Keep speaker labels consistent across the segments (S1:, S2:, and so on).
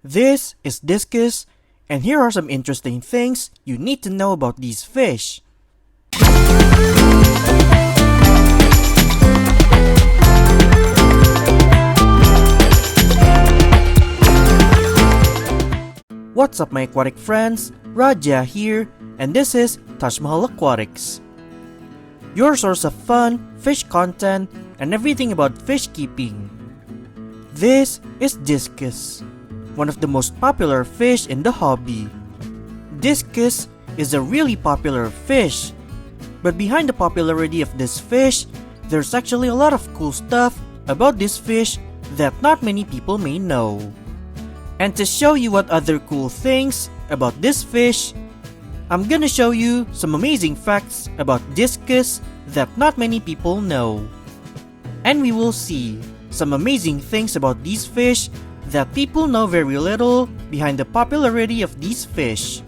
S1: This is Discus, and here are some interesting things you need to know about these fish. What's up my aquatic friends, Raja here, and this is Taj Mahal Aquatics. Your source of fun, fish content, and everything about fish keeping. This is Discus, one of the most popular fish in the hobby. Discus is a really popular fish, but behind the popularity of this fish, there's actually a lot of cool stuff about this fish that not many people may know. And to show you what other cool things about this fish, I'm gonna show you some amazing facts about Discus that not many people know. And we will see some amazing things about these fish that people know very little behind the popularity of these fish.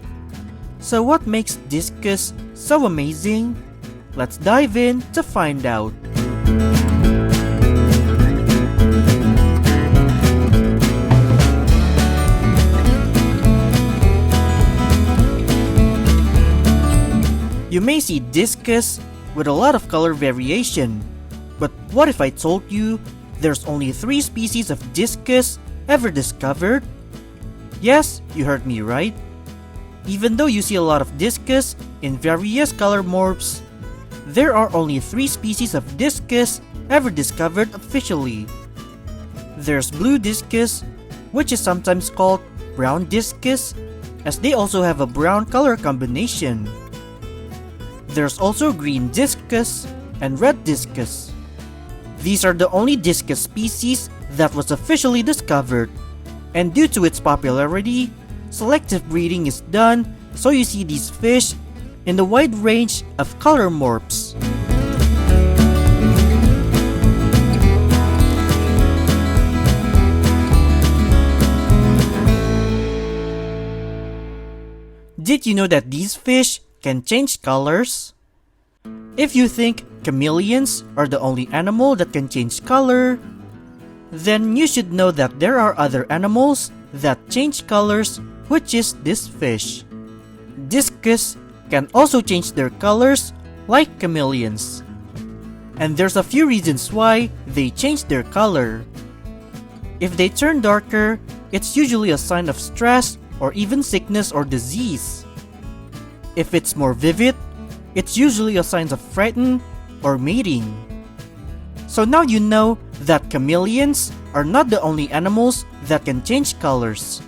S1: So what makes Discus so amazing? Let's dive in to find out. You may see Discus with a lot of color variation, but what if I told you there's only 3 species of Discus ever discovered? Yes, you heard me right. Even though you see a lot of Discus in various color morphs, there are only 3 species of Discus ever discovered officially. There's blue Discus, which is sometimes called brown Discus, as they also have a brown color combination. There's also green Discus and red Discus. These are the only Discus species that was officially discovered, and due to its popularity, selective breeding is done so you see these fish in the wide range of color morphs. Did you know that these fish can change colors? If you think chameleons are the only animal that can change color, then you should know that there are other animals that change colors, which is this fish. Discus can also change their colors like chameleons. And there's a few reasons why they change their color. If they turn darker, it's usually a sign of stress or even sickness or disease. If it's more vivid, it's usually a sign of frightened or mating. So now you know that chameleons are not the only animals that can change colors.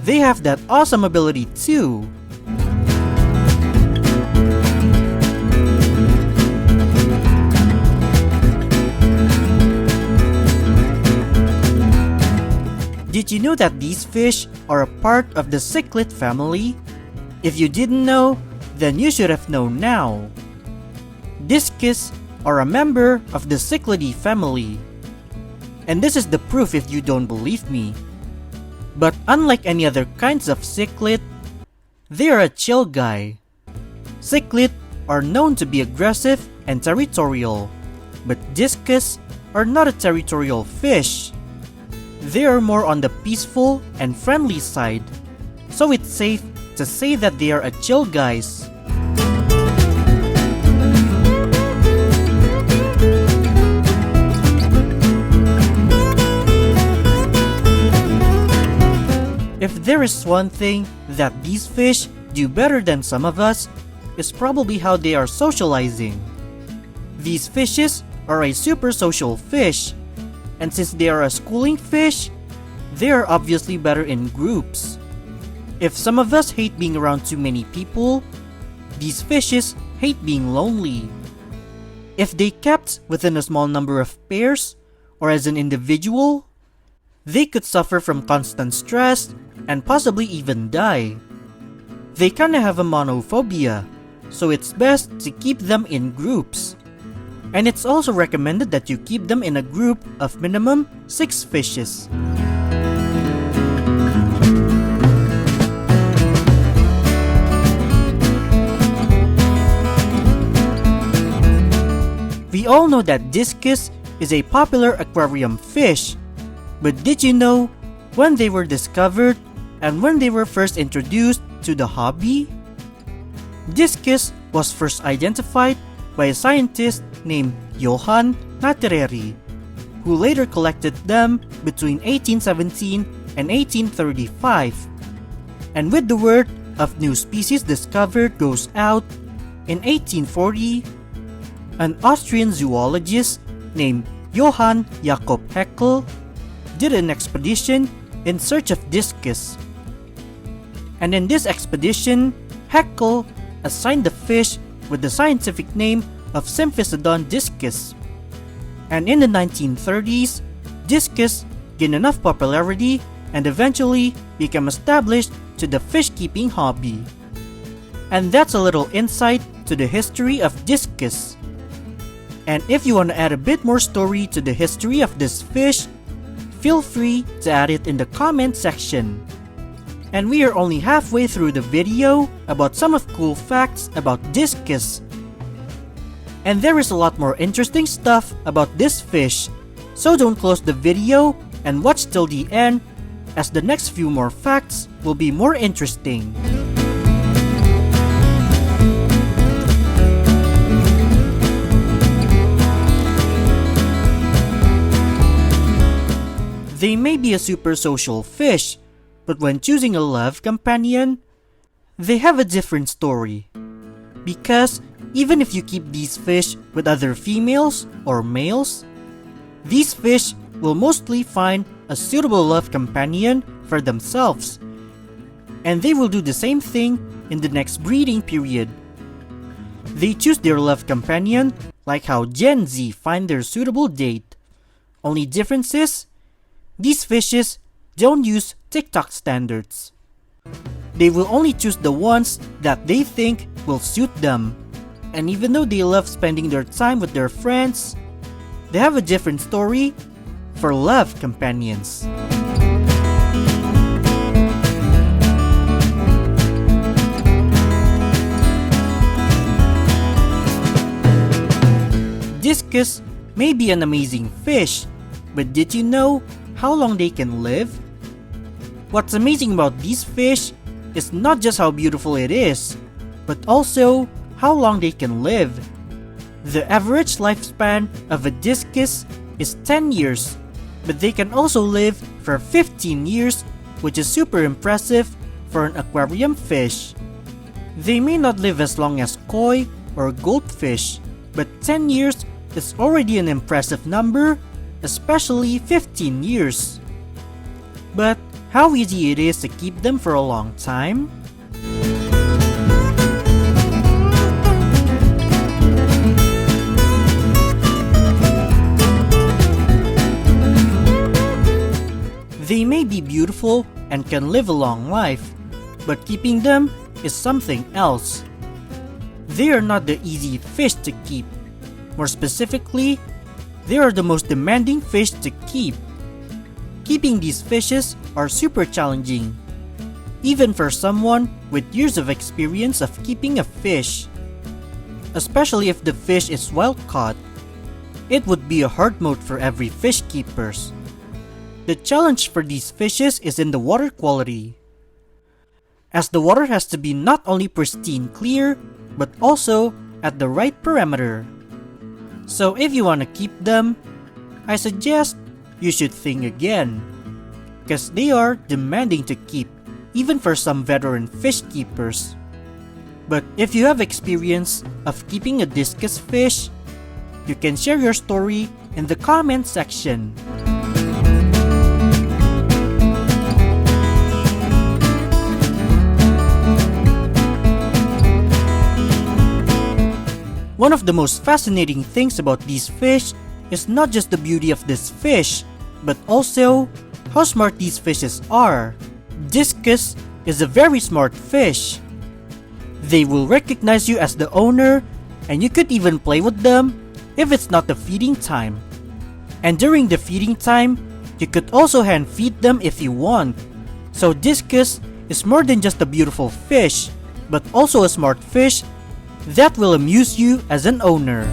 S1: They have that awesome ability too. Did you know that these fish are a part of the cichlid family? If you didn't know, then you should have known now. Discus are a member of the Cichlidae family. And this is the proof if you don't believe me. But unlike any other kinds of cichlid, they are a chill guy. Cichlid are known to be aggressive and territorial, but Discus are not a territorial fish. They are more on the peaceful and friendly side, so it's safe to say that they are a chill guys. If there is one thing that these fish do better than some of us, is probably how they are socializing. These fishes are a super social fish, and since they are a schooling fish, they are obviously better in groups. If some of us hate being around too many people, these fishes hate being lonely. If they kept within a small number of pairs, or as an individual, they could suffer from constant stress and possibly even die. They kinda have a monophobia, so it's best to keep them in groups. And it's also recommended that you keep them in a group of minimum 6 fishes. We all know that Discus is a popular aquarium fish, but did you know when they were discovered and when they were first introduced to the hobby? Discus was first identified by a scientist named Johann Natereri, who later collected them between 1817 and 1835. And with the word of new species discovered goes out, in 1840, an Austrian zoologist named Johann Jakob Haeckel did an expedition in search of Discus. And in this expedition, Haeckel assigned the fish with the scientific name of Symphysedon discus. And in the 1930s, Discus gained enough popularity and eventually became established to the fish-keeping hobby. And that's a little insight to the history of Discus. And if you want to add a bit more story to the history of this fish, feel free to add it in the comment section. And we are only halfway through the video about some of cool facts about Discus. And there is a lot more interesting stuff about this fish, so don't close the video and watch till the end, as the next few more facts will be more interesting. They may be a super social fish, but when choosing a love companion, they have a different story. Because even if you keep these fish with other females or males, these fish will mostly find a suitable love companion for themselves, and they will do the same thing in the next breeding period. They choose their love companion like how Gen Z find their suitable date. Only difference is, these fishes don't use TikTok standards. They will only choose the ones that they think will suit them. And even though they love spending their time with their friends, they have a different story for love companions. Discus may be an amazing fish, but did you know how long they can live? What's amazing about these fish is not just how beautiful it is, but also how long they can live. The average lifespan of a discus is 10 years, but they can also live for 15 years, which is super impressive for an aquarium fish. They may not live as long as koi or goldfish, but 10 years is already an impressive number, especially 15 years. But how easy it is to keep them for a long time? They may be beautiful and can live a long life, but keeping them is something else. They are not the easy fish to keep. More specifically, they are the most demanding fish to keep. Keeping these fishes are super challenging, even for someone with years of experience of keeping a fish. Especially if the fish is wild caught, it would be a hard mode for every fish keepers. The challenge for these fishes is in the water quality, as the water has to be not only pristine clear, but also at the right parameter. So if you want to keep them, I suggest you should think again, because they are demanding to keep, even for some veteran fish keepers. But if you have experience of keeping a discus fish, you can share your story in the comment section. One of the most fascinating things about these fish is not just the beauty of this fish, but also how smart these fishes are. Discus is a very smart fish. They will recognize you as the owner, and you could even play with them if it's not the feeding time. And during the feeding time, you could also hand feed them if you want. So Discus is more than just a beautiful fish, but also a smart fish that will amuse you as an owner.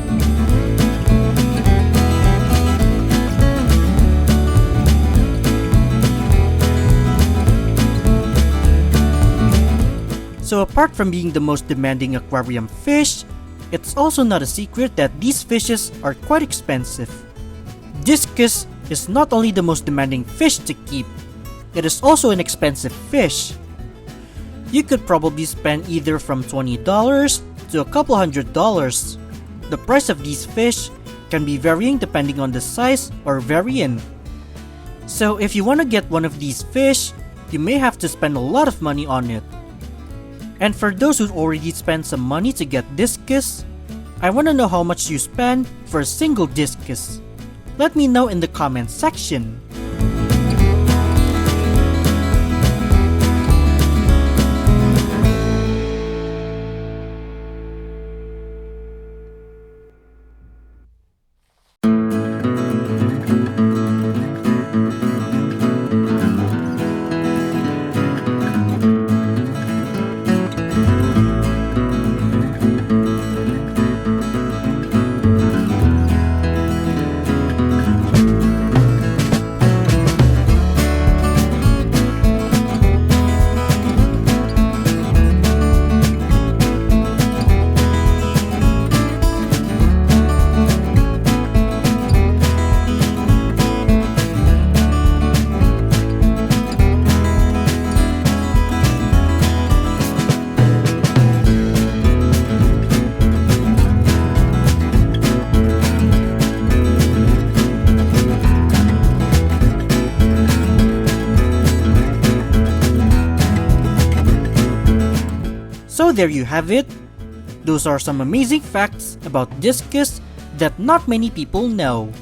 S1: So apart from being the most demanding aquarium fish, it's also not a secret that these fishes are quite expensive. Discus is not only the most demanding fish to keep, it is also an expensive fish. You could probably spend either from $20 to a couple $100. The price of these fish can be varying depending on the size or variant. So if you want to get one of these fish, you may have to spend a lot of money on it. And for those who already spent some money to get Discus, I want to know how much you spend for a single Discus. Let me know in the comments section. So there you have it. Those are some amazing facts about Discus that not many people know.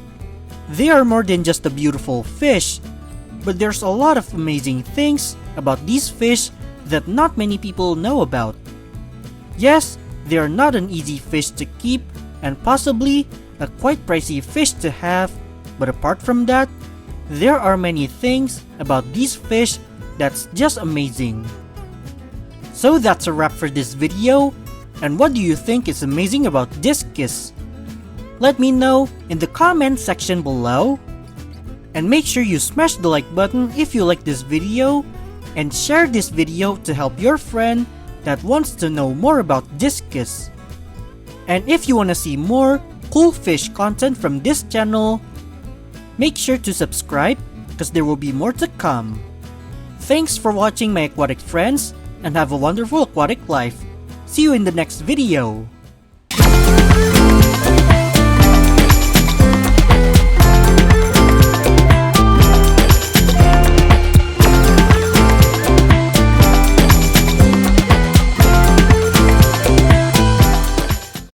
S1: They are more than just a beautiful fish, but there's a lot of amazing things about these fish that not many people know about. Yes, they are not an easy fish to keep and possibly a quite pricey fish to have, but apart from that, there are many things about these fish that's just amazing. So that's a wrap for this video, and what do you think is amazing about Discus? Let me know in the comment section below, and make sure you smash the like button if you like this video, and share this video to help your friend that wants to know more about Discus. And if you want to see more cool fish content from this channel, make sure to subscribe because there will be more to come. Thanks for watching my aquatic friends, and have a wonderful aquatic life. See you in the next video.